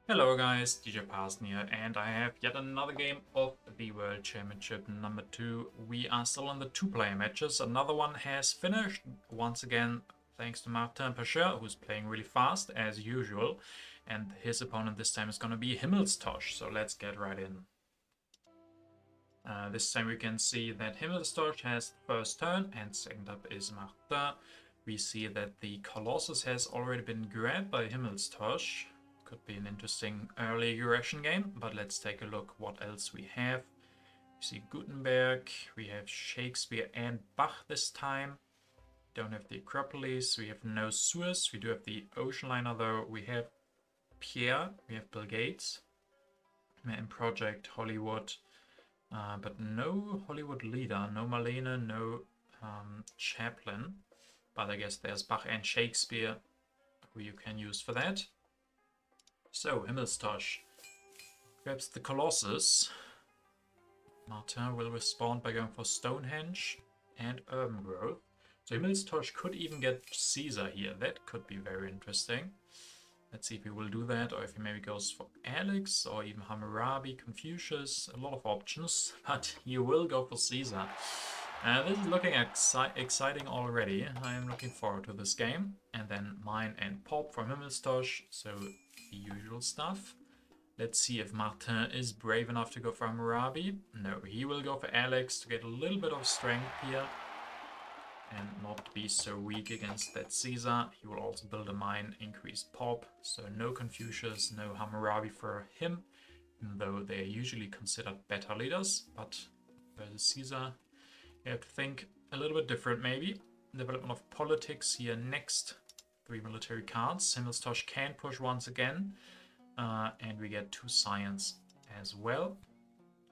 Hello guys, DJParson here, and I have yet another game of the World Championship number 2. We are still on the 2-player matches. Another one has finished, once again thanks to Martin Pascher, who's playing really fast as usual. And his opponent this time is going to be Himmelstosh, so let's get right in. This time we can see that Himmelstosh has the first turn, and second up is Martin. We see that the Colossus has already been grabbed by Himmelstosh. Could be an interesting early aggression game, but let's take a look what else we have. We see Gutenberg, we have Shakespeare and Bach this time. Don't have the Acropolis, we have no Suez, we do have the Ocean Liner though. We have Pierre, we have Bill Gates, and Project Hollywood, but no Hollywood leader, no Marlene, no Chaplin. But I guess there's Bach and Shakespeare who you can use for that. So, Himmelstosh grabs the Colossus. Martin will respond by going for Stonehenge and Urban Growth. So Himmelstosh could even get Caesar here. That could be very interesting. Let's see if he will do that, or if he maybe goes for Alex, or even Hammurabi, Confucius. A lot of options, but he will go for Caesar. This is looking exciting already. I am looking forward to this game. And then Mine and Pop from Himmelstosh, so the usual stuff. Let's see if Martin is brave enough to go for Hammurabi. No, he will go for Alex to get a little bit of strength here and not be so weak against that Caesar. He will also build a Mine, increase Pop, so no Confucius, no Hammurabi for him, even though they are usually considered better leaders. But versus Caesar, you have to think a little bit different maybe. Development of politics here next. 3 military cards. Himmelstosh can push once again. And we get 2 science as well.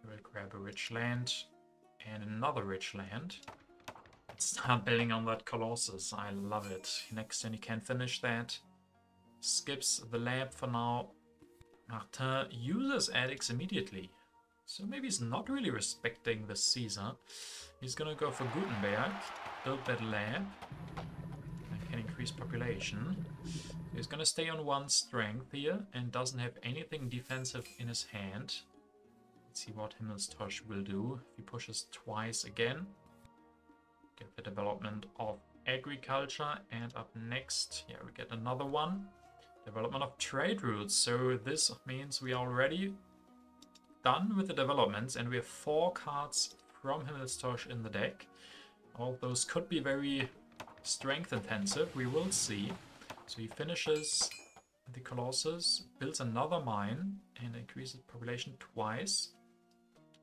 We will grab a rich land and another rich land. Let's start building on that Colossus. I love it. Next turn he can finish that. Skips the lab for now. Martin uses Addicts immediately. So maybe he's not really respecting the Caesar. He's gonna go for Gutenberg, build that lab, and can increase population. He's gonna stay on 1 strength here and doesn't have anything defensive in his hand. Let's see what Himmelstosh will do. If he pushes twice again, get the development of agriculture, and up next, yeah, we get another one. Development of trade routes. So this means we are already done with the developments, and we have 4 cards from Himmelstosh in the deck. All those could be very strength intensive, we will see. So he finishes the Colossus, builds another mine, and increases population twice.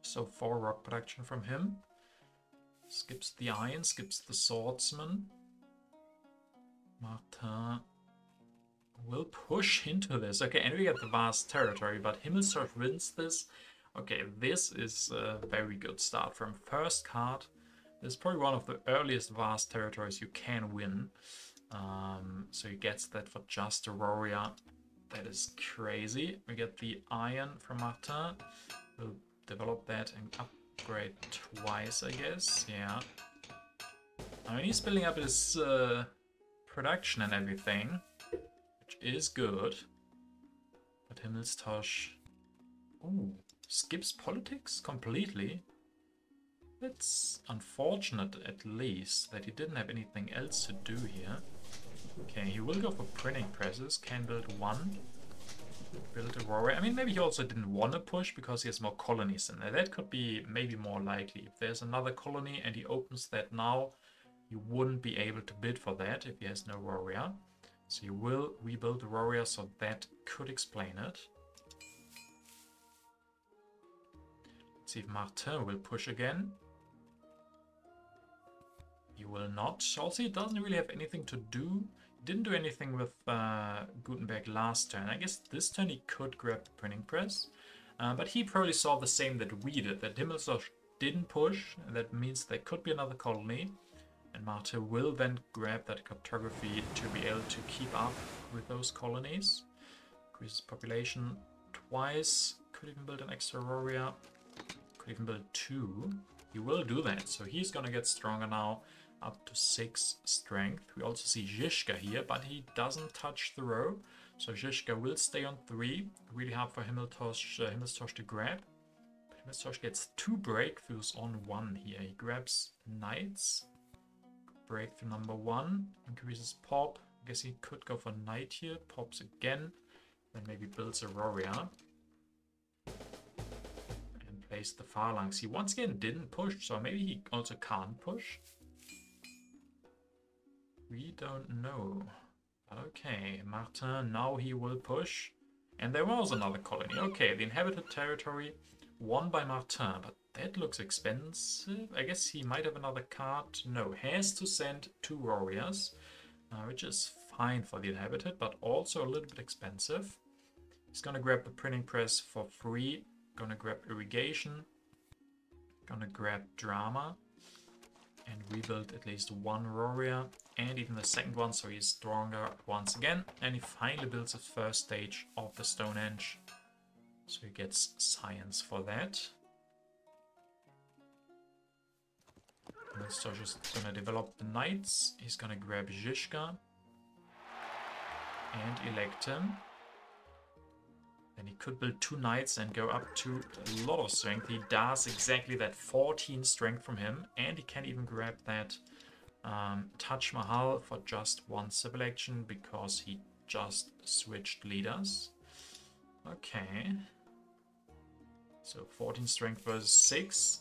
So 4 rock production from him. Skips the iron, skips the swordsman. Martin will push into this. Okay, and we get the vast territory, but Himmelstosh wins this. Okay, this is a very good start from first card. This is probably one of the earliest vast territories you can win. So he gets that for just Aurora. That is crazy. We get the iron from Martin. We'll develop that and upgrade twice, I guess. Yeah. I mean, he's building up his production and everything, which is good. But Himmelstosh... Ooh. Skips politics completely. It's unfortunate, at least, that he didn't have anything else to do here. Okay, he will go for printing presses. Can build 1. Build Aurora. I mean, maybe he also didn't want to push because he has more colonies in there. That could be maybe more likely. If there's another colony and he opens that now, he wouldn't be able to bid for that if he has no warrior. So he will rebuild the warrior, so that could explain it. See if Martin will push again. He will not. Also, he doesn't really have anything to do. He didn't do anything with Gutenberg last turn. I guess this turn he could grab the printing press. But he probably saw the same that we did, that Himmelstosh didn't push. And that means there could be another colony. And Martin will then grab that cartography to be able to keep up with those colonies. Increases population twice. Could even build an extra warrior. Could even build 2. He will do that, so he's gonna get stronger now, up to 6 strength. We also see Zizka here, but he doesn't touch the row, So Zizka will stay on 3. Really hard for Himmelstosh to grab. Himmelstosh gets 2 breakthroughs on 1 here. He grabs Knights. Breakthrough number 1. Increases pop. I guess he could go for Knight here. Pops again. Then maybe builds a warrior. And plays the Phalanx. He once again didn't push, so maybe he also can't push. We don't know. Okay, Martin, now he will push. And there was another colony. Okay, the inhabited territory won by Martin, but that looks expensive. I guess he might have another card. No, has to send 2 warriors, which is fine for the inhabited, but also a little bit expensive. He's gonna grab the printing press for free. Gonna grab irrigation. Gonna grab drama. And rebuild at least 1 warrior and even the second one, so he's stronger once again. And he finally builds his first stage of the Stonehenge, so he gets science for that. Himmelstosh is gonna develop the knights. He's gonna grab Zizka and elect him. Then he could build 2 knights and go up to a lot of strength. He does exactly that, 14 strength from him. And he can even grab that Taj Mahal for just 1 civil action because he just switched leaders. Okay. So 14 strength versus 6.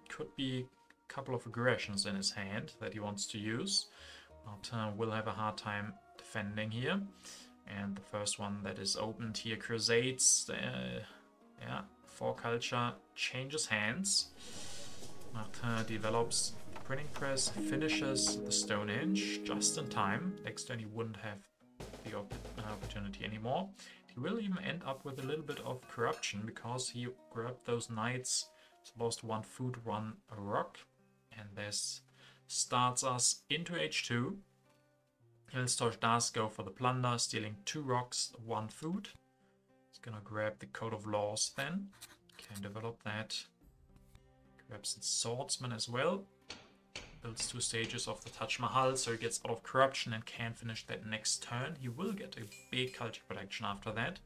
Could be a couple of aggressions in his hand that he wants to use. Martin will have a hard time defending here. And the first one that is opened here, Crusades, yeah, 4 culture, changes hands. Martin develops the printing press, finishes the Stonehenge just in time. Next turn he wouldn't have the opportunity anymore. He will even end up with a little bit of corruption because he grabbed those knights, lost 1 food, 1 rock, and this starts us into H2. Himmelstosh does go for the plunder, stealing 2 rocks, 1 food. He's gonna grab the Code of Laws then. Can develop that. Grabs the Swordsman as well. Builds 2 stages of the Taj Mahal, so he gets out of corruption and can finish that next turn. He will get a big culture protection after that.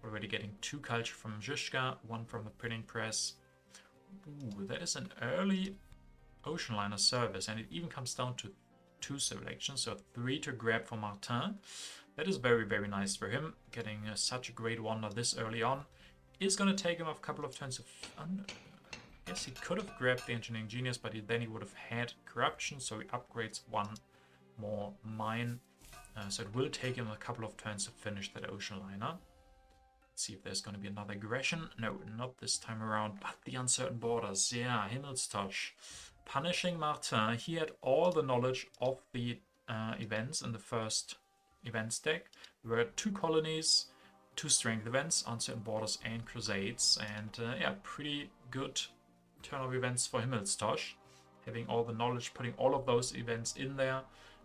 Already getting 2 culture from Zizka, 1 from the printing press. Ooh, that is an early ocean liner service, and it even comes down to 2 civil actions, so 3 to grab for Martin. That is very, very nice for him. Getting such a great wonder this early on is going to take him a couple of turns of... I guess he could have grabbed the Engineering Genius, but then he would have had corruption, so he upgrades 1 more mine. So it will take him a couple of turns to finish that ocean liner. Let's see if there's going to be another aggression. No, not this time around, but the uncertain borders. Yeah, Himmelstosh. Punishing Martin. He had all the knowledge of the events in the first events deck. There were 2 colonies, 2 strength events, uncertain borders and crusades, and yeah, pretty good turn of events for Himmelstosh. Having all the knowledge, putting all of those events in there,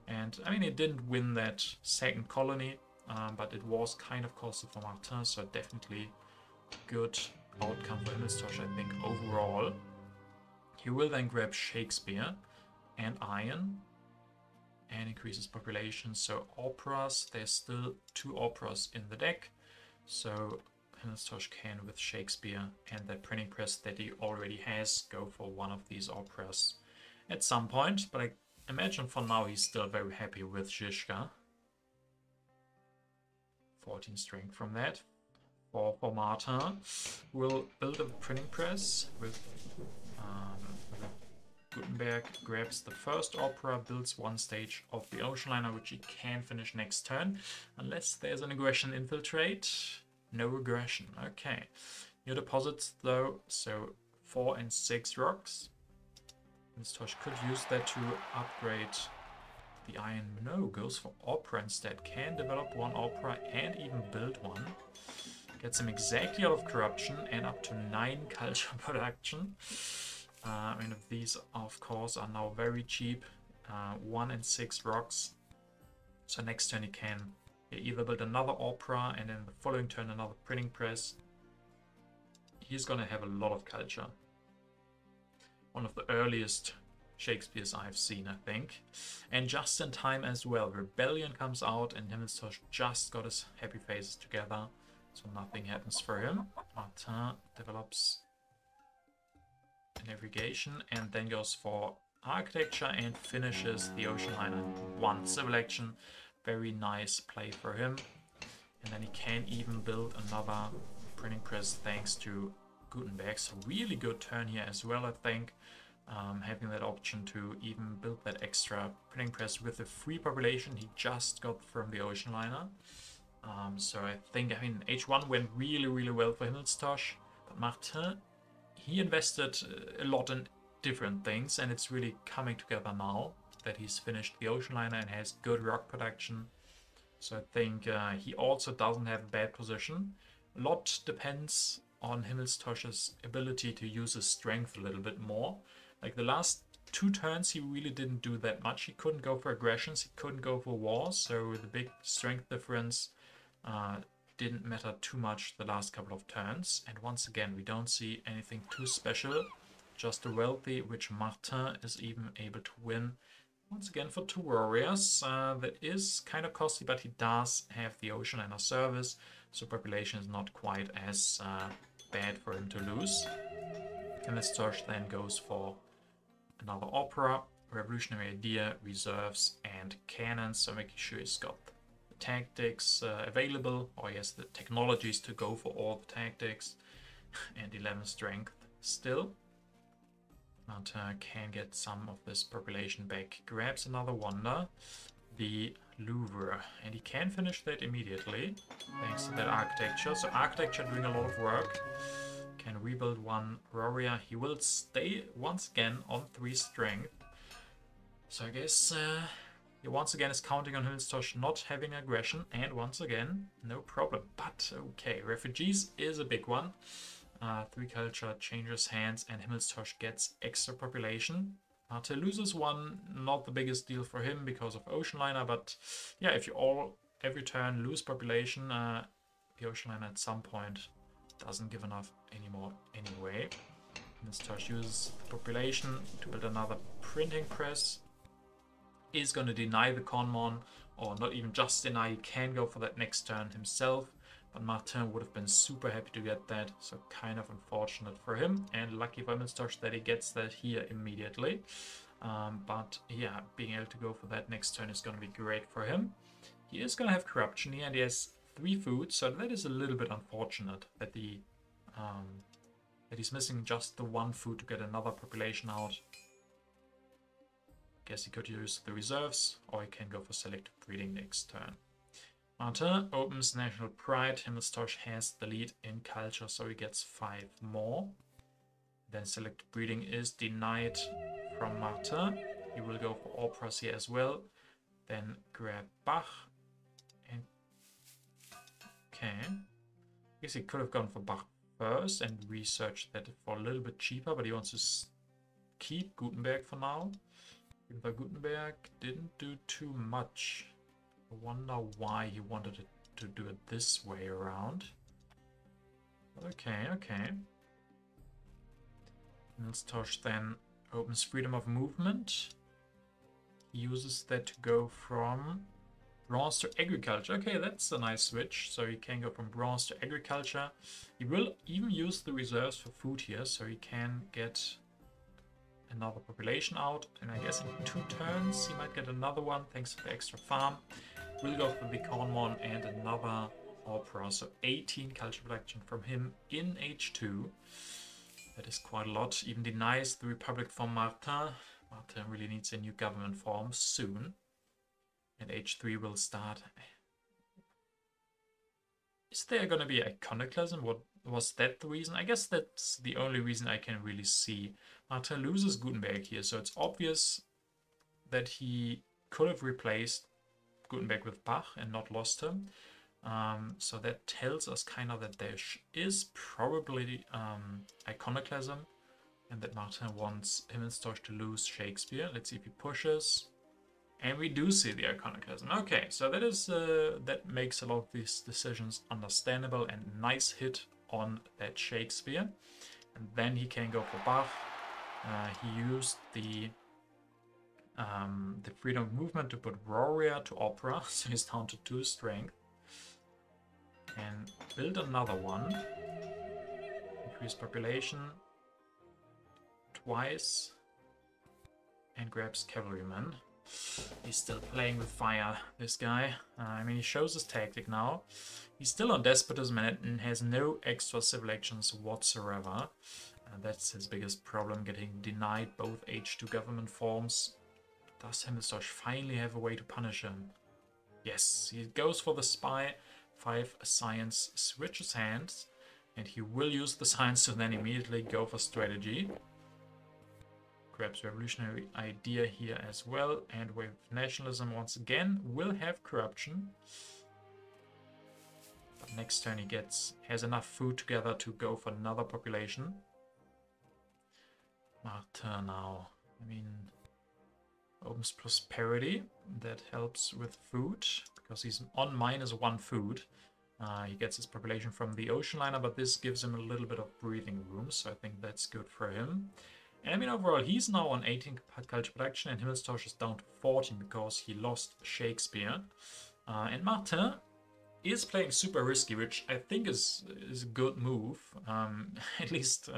and I mean, it didn't win that second colony, but it was kind of costly for Martin, so definitely good outcome for Himmelstosh, I think, overall. He will then grab Shakespeare and Iron and increases population. So operas, there's still 2 operas in the deck. So Himmelstosh can, with Shakespeare and that printing press that he already has, go for one of these operas at some point. But I imagine for now he's still very happy with Zizka. 14 strength from that. For Martin, we'll build a printing press with Gutenberg, grabs the first opera, builds 1 stage of the ocean liner, which he can finish next turn, unless there's an aggression infiltrate. No aggression. Okay. New deposits though, so 4 and 6 rocks. Himmelstosh could use that to upgrade the iron. No, goes for opera instead. Can develop 1 opera and even build 1. Gets him exactly out of corruption and up to 9 culture production. I mean, these of course are now very cheap. 1 and 6 rocks. So next turn he can either build another opera and then the following turn another printing press. He's gonna have a lot of culture. One of the earliest Shakespeare's I've seen, I think. And just in time as well. Rebellion comes out and Himmelstosh just got his happy faces together. So nothing happens for him. Martin develops navigation and then goes for architecture and finishes the ocean liner in one civil action. Very nice play for him. And then he can even build another printing press thanks to Gutenberg. So really good turn here as well, I think. Having that option to even build that extra printing press with the free population he just got from the ocean liner. So I think, H1 went really well for Himmelstosh, but Martin, he invested a lot in different things, and it's really coming together now that he's finished the ocean liner and has good rock production. So I think he also doesn't have a bad position. A lot depends on Himmelstosh's ability to use his strength a little bit more. Like the last 2 turns he really didn't do that much. He couldn't go for aggressions, he couldn't go for wars, so the big strength difference didn't matter too much the last couple of turns. And once again, we don't see anything too special, just a wealthy, which Martin is even able to win. Once again for 2 warriors, that is kind of costly, but he does have the ocean liner service, so population is not quite as bad for him to lose. Himmelstosh then goes for another opera, revolutionary idea, reserves, and cannons, so making sure he's got the tactics available, or he has the technologies to go for all the tactics, and 11 strength still. Martin can get some of this population back. Grabs another wonder, the Louvre, and he can finish that immediately thanks to that architecture. So architecture doing a lot of work. Can rebuild 1 warrior. He will stay once again on 3 strength. So I guess he once again is counting on Himmelstosh not having aggression, and once again no problem. But okay, refugees is a big one. 3 culture changes hands and Himmelstosh gets extra population. Martin loses 1, not the biggest deal for him because of ocean liner, but yeah, if you every turn lose population, the ocean liner at some point doesn't give enough anymore anyway. Himmelstosh uses the population to build another printing press. Is going to deny the Conmon, or not even just deny, he can go for that next turn himself. But Martin would have been super happy to get that, so kind of unfortunate for him. And lucky for Himmelstosh that he gets that here immediately. But yeah, being able to go for that next turn is going to be great for him. He is going to have corruption here, and he has 3 food, so that is a little bit unfortunate that he's missing just the 1 food to get another population out. Guess he could use the reserves, or he can go for selective breeding next turn. Martin opens National Pride. Himmelstosh has the lead in culture, so he gets 5 more. Then selective breeding is denied from Martin. He will go for operas here as well. Then grab Bach. And okay. I guess he could have gone for Bach first and researched that for a little bit cheaper, but he wants to keep Gutenberg for now. Even though Gutenberg didn't do too much. I wonder why he wanted to do it this way around. Okay. Himmelstosh then opens freedom of movement. He uses that to go from bronze to agriculture. Okay, that's a nice switch. So he can go from bronze to agriculture. He will even use the reserves for food here, so he can get another population out. And I guess in 2 turns he might get another one thanks to the extra farm. We'll go for the Cornmon and another opera. So 18 culture production from him in H2. That is quite a lot. Even denies the Republic for Martin. Martin really needs a new government form soon. And H3 will start. Is there going to be iconoclasm? What was that the reason? I guess that's the only reason I can really see. Martin loses Gutenberg here, so it's obvious that he could have replaced Gutenberg with Bach and not lost him. So that tells us kind of that there is probably iconoclasm, and that Martin wants Himmelstosh to lose Shakespeare. Let's see if he pushes. And we do see the iconoclasm. Okay, so that is that makes a lot of these decisions understandable, and nice hit on that Shakespeare. And then he can go for Bach. He used the the freedom of movement to put warrior to opera, so he's down to 2 strength. And build another one. Increase population twice. And grabs cavalryman. He's still playing with fire, this guy. I mean, he shows his tactic now. He's still on despotism and has no extra civil actions whatsoever. That's his biggest problem, getting denied both H2 government forms. Does Himmelstosh finally have a way to punish him? Yes, he goes for the spy. 5 science, switches hands, and he will use the science to then immediately go for strategy. Grabs revolutionary idea here as well, and with nationalism once again will have corruption. But next turn he has enough food together to go for another population. Martin now, I mean, opens prosperity, that helps with food, because he's on -1 food. He gets his population from the ocean liner, but this gives him a little bit of breathing room, so I think that's good for him. And I mean, overall, he's now on 18 culture production, and Himmelstosh is down to 14 because he lost Shakespeare. And Martin is playing super risky, which I think is a good move. At least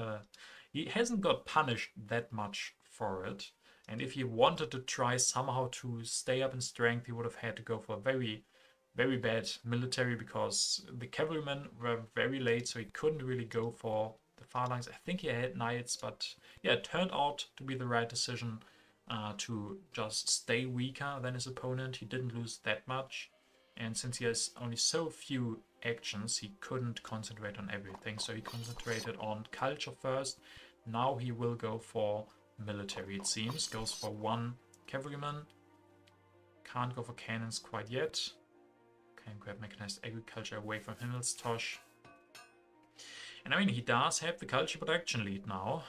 he hasn't got punished that much for it. And if he wanted to try somehow to stay up in strength, he would have had to go for a very, very bad military, because the cavalrymen were very late, so he couldn't really go for the phalanx. I think he had knights, but yeah, it turned out to be the right decision to just stay weaker than his opponent. He didn't lose that much, and since he has only so few actions, he couldn't concentrate on everything, so he concentrated on culture first. Now he will go for military, it seems. Goes for 1 cavalryman. Can't go for cannons quite yet. Can grab mechanized agriculture away from Himmelstosh. And I mean, he does have the culture production lead now.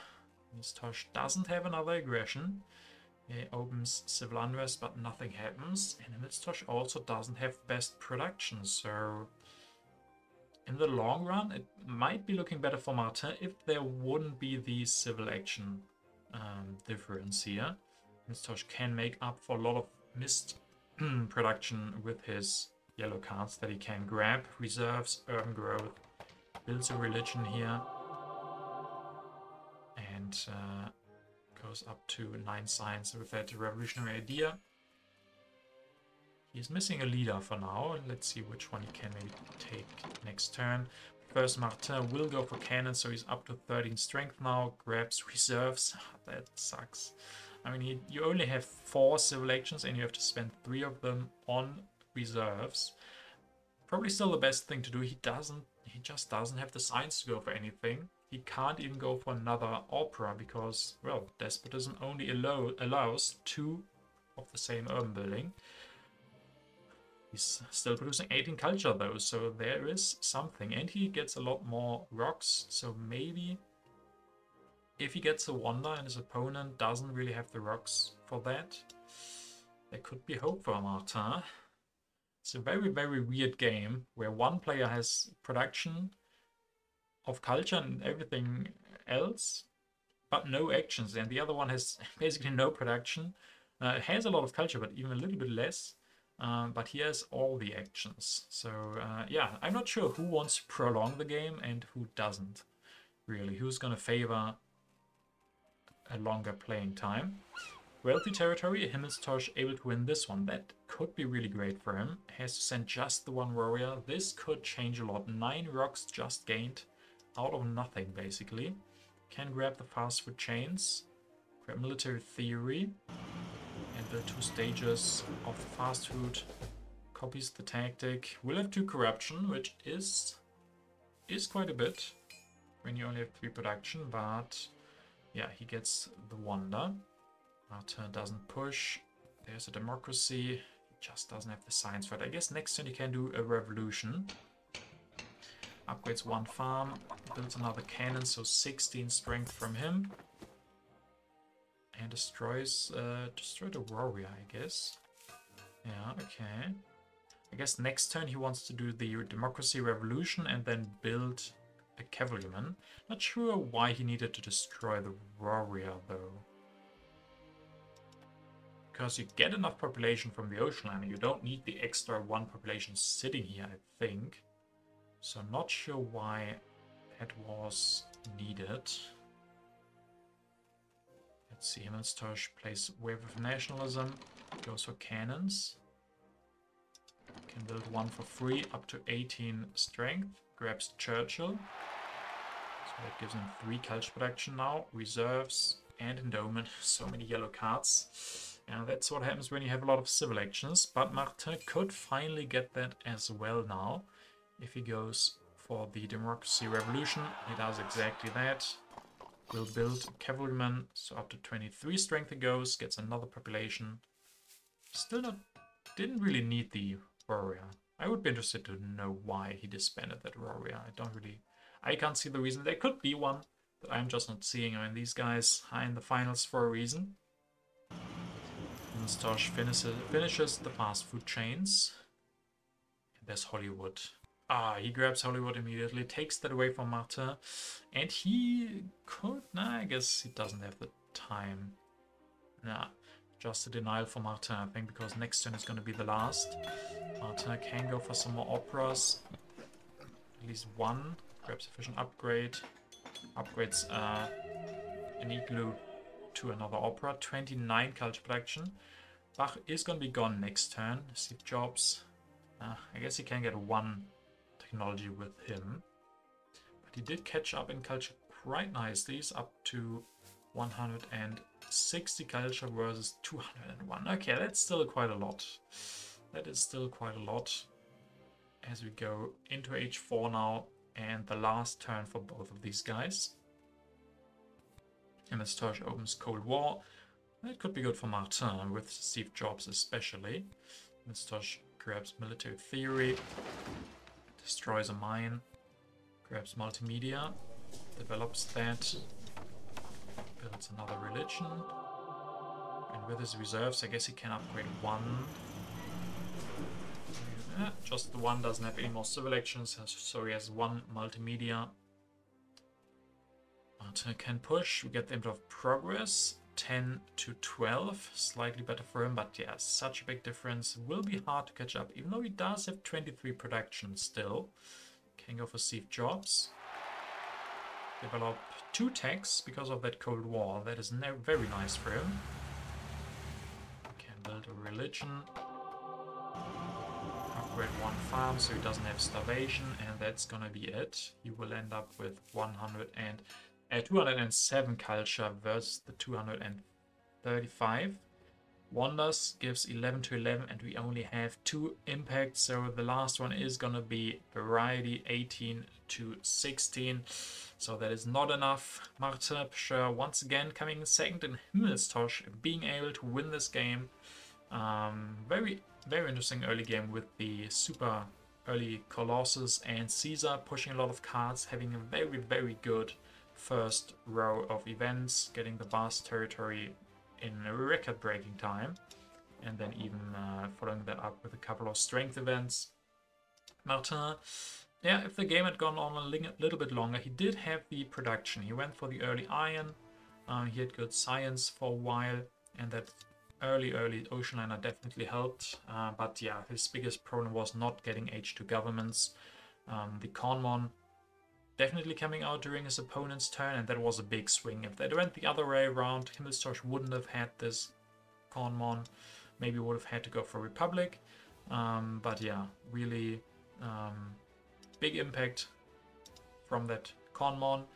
Himmelstosh doesn't have another aggression. He opens civil unrest, but nothing happens. And Himmelstosh also doesn't have best production, so in the long run, it might be looking better for Martin if there wouldn't be the civil action difference here. Himmelstosh can make up for a lot of missed production with his yellow cards that he can grab. Reserves, urban growth, builds a religion here, and goes up to 9 science with that revolutionary idea. He's missing a leader for now. Let's see which one he can maybe take next turn. First, Martin will go for cannon, so he's up to 13 strength now. Grabs reserves. That sucks. I mean, you only have 4 civil actions, and you have to spend 3 of them on reserves. Probably still the best thing to do. He just doesn't have the science to go for anything. He can't even go for another opera because, well, despotism only allows 2 of the same urban building. He's still producing 18 culture though, so there is something. And he gets a lot more rocks, so maybe if he gets a wonder and his opponent doesn't really have the rocks for that, there could be hope for Martin. It's a very, very weird game where one player has production of culture and everything else, but no actions, and the other one has basically no production. It has a lot of culture, but even a little bit less. But he has all the actions. So yeah, I'm not sure who wants to prolong the game and who doesn't, really. Who's going to favor a longer playing time. Wealthy territory, Himmelstosh able to win this one. That could be really great for him. Has to send just the 1 warrior. This could change a lot. 9 rocks just gained out of nothing, basically. Can grab the fast food chains. Grab military theory. And build 2 stages of fast food. Copies the tactic. Will have 2 corruption, which is quite a bit when you only have 3 production, but yeah, he gets the wonder. Martin doesn't push. There's a democracy. He just doesn't have the science for it. I guess next turn he can do a revolution. Upgrades 1 farm. Builds another cannon, so 16 strength from him. And destroy the warrior, I guess. Yeah, okay. I guess next turn he wants to do the democracy revolution and then build a cavalryman. Not sure why he needed to destroy the warrior though. because you get enough population from the ocean liner. You don't need the extra 1 population sitting here, I think. So I'm not sure why that was needed. Let's see, Himmelstosh plays Wave of Nationalism, goes for cannons. Can build 1 for free, up to 18 strength, grabs Churchill. So that gives him 3 culture production now, reserves and endowment. So many yellow cards. And that's what happens when you have a lot of civil actions. But Martin could finally get that as well now. If he goes for the Democracy Revolution, he does exactly that. Will build cavalrymen, so up to 23 strength he goes, gets another population. Still not, didn't really need the warrior. I would be interested to know why he disbanded that warrior. I can't see the reason. There could be one that I'm just not seeing. I mean, these guys are in the finals for a reason. Himmelstosh finishes the fast food chains. And there's Hollywood. He grabs Hollywood immediately, takes that away from Martin, and he could... Nah, I guess he doesn't have the time. Nah, just a denial for Martin, I think, because next turn is going to be the last. Martin can go for some more operas. At least 1. Grabs efficient upgrade. Upgrades an igloo to another opera. 29 culture production. Bach is going to be gone next turn. Steve Jobs. I guess he can get 1 technology with him, but he did catch up in culture quite nicely. He's up to 160 culture versus 201. Okay, that's still quite a lot. That is still quite a lot. As we go into H4 now, and the last turn for both of these guys. Himmelstosh opens Cold War. That could be good for Martin, with Steve Jobs especially. Himmelstosh grabs military theory. Destroys a mine, grabs multimedia, develops that, builds another religion, and with his reserves I guess he can upgrade 1. Just the 1, doesn't have any more civil actions, so he has 1 multimedia. Martin can push, we get the Emperor of Progress, 10 to 12, slightly better for him, but yeah, such a big difference. Will be hard to catch up, even though he does have 23 production still. Can go for Steve Jobs. Develop 2 techs because of that Cold War. That is very nice for him. Can build a religion. Upgrade 1 farm so he doesn't have starvation, and that's gonna be it. He will end up with 207 culture versus the 235. Wonders gives 11 to 11, and we only have 2 impacts, so the last one is gonna be variety, 18 to 16. So that is not enough. Martin Pscher once again coming second in Himmelstosh, being able to win this game. Very interesting early game with the super early Colossus and Caesar pushing a lot of cards, having a very good first row of events, getting the vast territory in a record-breaking time, and then even following that up with a couple of strength events. Martin, yeah, if the game had gone on a little bit longer, he did have the production. He went for the early iron, he had good science for a while, and that early ocean liner definitely helped. But yeah, his biggest problem was not getting H2 governments. The Conmon definitely coming out during his opponent's turn, and that was a big swing. If that went the other way around, Himmelstosh wouldn't have had this Conmon. Maybe would have had to go for Republic. But yeah, really big impact from that Conmon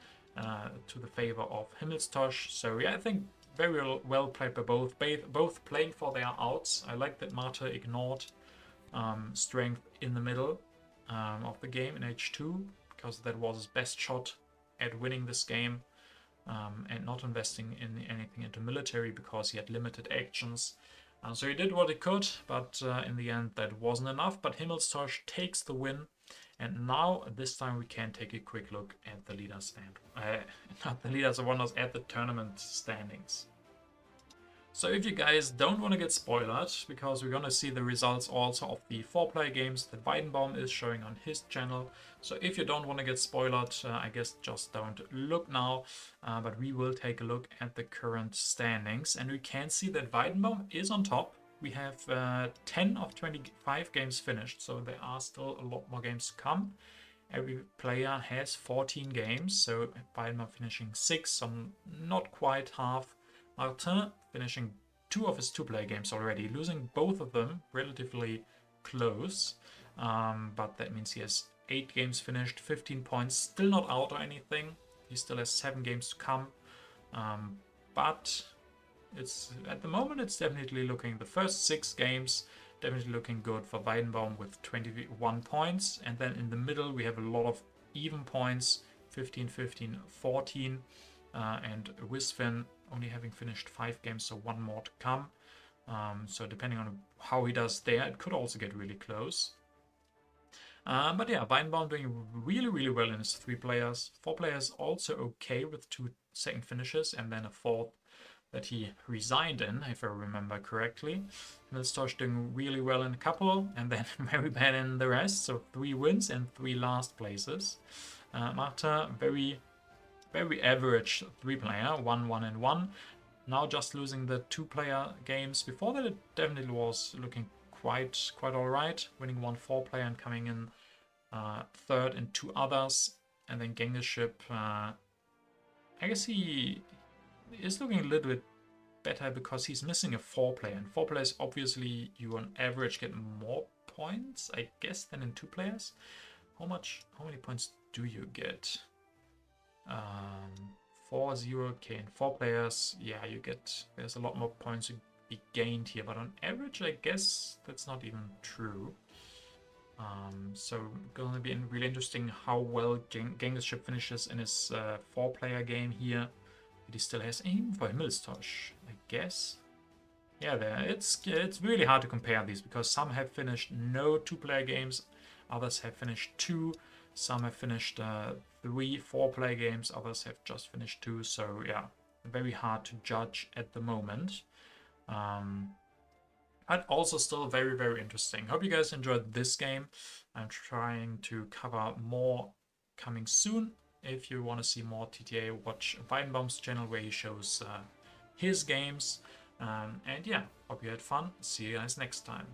to the favor of Himmelstosh. So yeah, I think very well played by both playing for their outs. I like that Marta ignored strength in the middle of the game in H2, because that was his best shot at winning this game, and not investing in anything into military because he had limited actions. So he did what he could, but in the end that wasn't enough. But Himmelstosh takes the win, and now this time we can take a quick look at the leaders and not the leaders of wonders, at the tournament standings. So if you guys don't want to get spoiled, because we're going to see the results also of the 4-player games that Weidenbaum is showing on his channel. So if you don't want to get spoiled, I guess just don't look now. But we will take a look at the current standings. And we can see that Weidenbaum is on top. We have 10 of 25 games finished, so there are still a lot more games to come. Every player has 14 games, so Weidenbaum finishing 6, so not quite half. Martin finishing 2 of his 2-player games already, losing both of them relatively close. But that means he has 8 games finished, 15 points, still not out or anything. He still has 7 games to come. But it's at the moment it's definitely looking, the first 6 games definitely looking good for Weidenbaum with 21 points. And then in the middle we have a lot of even points, 15, 15, 14. And Wisfin only having finished 5 games, so 1 more to come. So depending on how he does there, it could also get really close. But yeah, Weidenbaum doing really, really well in his 3 players. 4 players also okay with 2 second finishes, and then a 4th that he resigned in, if I remember correctly. Himmelstosh doing really well in a couple, and then very bad in the rest. So 3 wins and 3 last places. Marta, very average 3-player, 1, 1, and 1. Now just losing the 2-player games. Before that, it definitely was looking quite all right, winning 1 4-player and coming in 3rd in 2 others. And then Genghiship, I guess he is looking a little bit better because he's missing a 4-player. And 4 players, obviously, you on average get more points, I guess, than in 2 players. How many points do you get? 4-0, okay, in 4 players, yeah, there's a lot more points to be gained here, but on average, I guess that's not even true. So gonna be really interesting how well Genghiship finishes in his 4-player game here. But he still has aim for Himmelstosh, I guess. Yeah, it's really hard to compare these because some have finished no 2-player games, others have finished 2. Some have finished 3 4-player games, others have just finished 2. So yeah, very hard to judge at the moment. But also still very, very interesting. Hope you guys enjoyed this game. I'm trying to cover more coming soon. If you want to see more TTA, watch Weidenbaum's channel where he shows his games. And yeah, hope you had fun. See you guys next time.